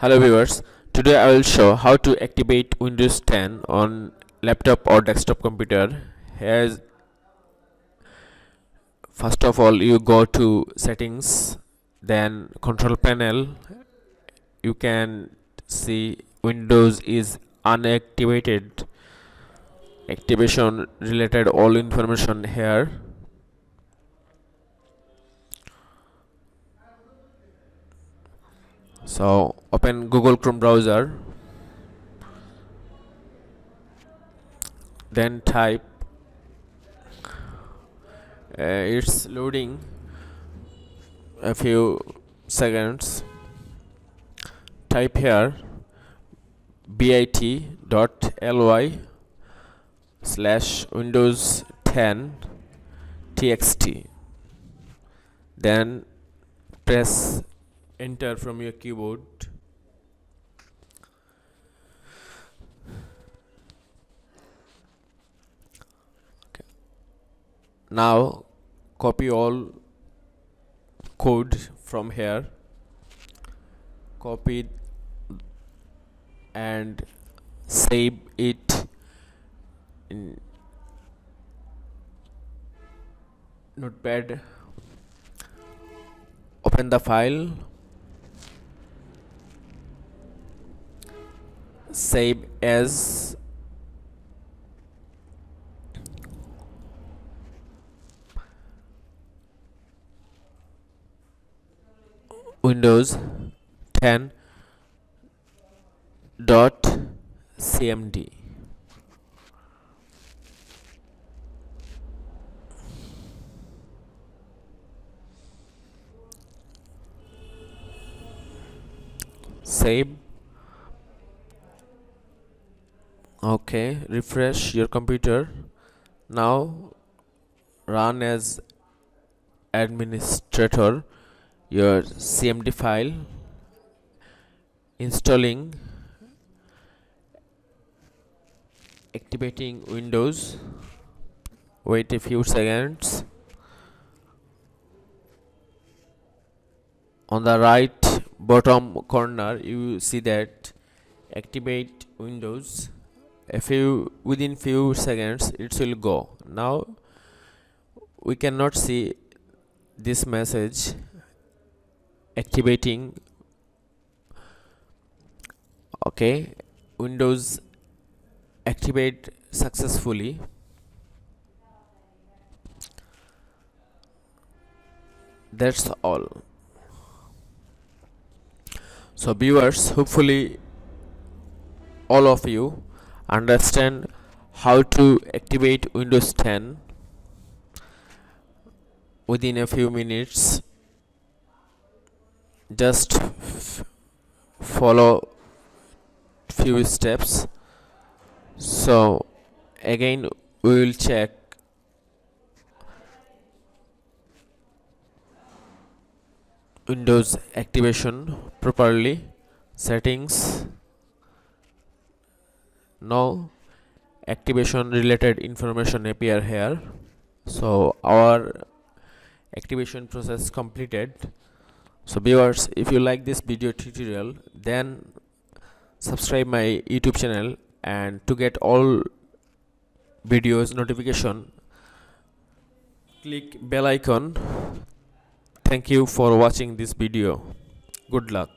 Hello viewers, today I will show how to activate Windows 10 on laptop or desktop computer. Here's first of all you go to settings, then control panel. You can see Windows is unactivated. Activation related all information here. So open Google Chrome browser, then type it's loading a few seconds. Type here bit.ly/Windows 10 txt, then press enter from your keyboard. Now copy all code from here, copy it and save it in notepad. Open the file, save as Windows 10 .cmd. Save. Okay, refresh your computer. Now run as administrator your cmd file, installing, activating Windows. Wait a few seconds. On the right bottom corner you see that activate Windows. Within few seconds it will go. Now we cannot see this message activating. Okay, Windows activate successfully. That's all. So viewers, hopefully all of you understand how to activate Windows 10 within a few minutes. Just follow few steps. So again we will check Windows activation properly. Settings. Now activation related information appear here. So our activation process completed. So viewers, if you like this video tutorial, then subscribe my YouTube channel, and to get all videos notification, click bell icon. Thank you for watching this video. Good luck.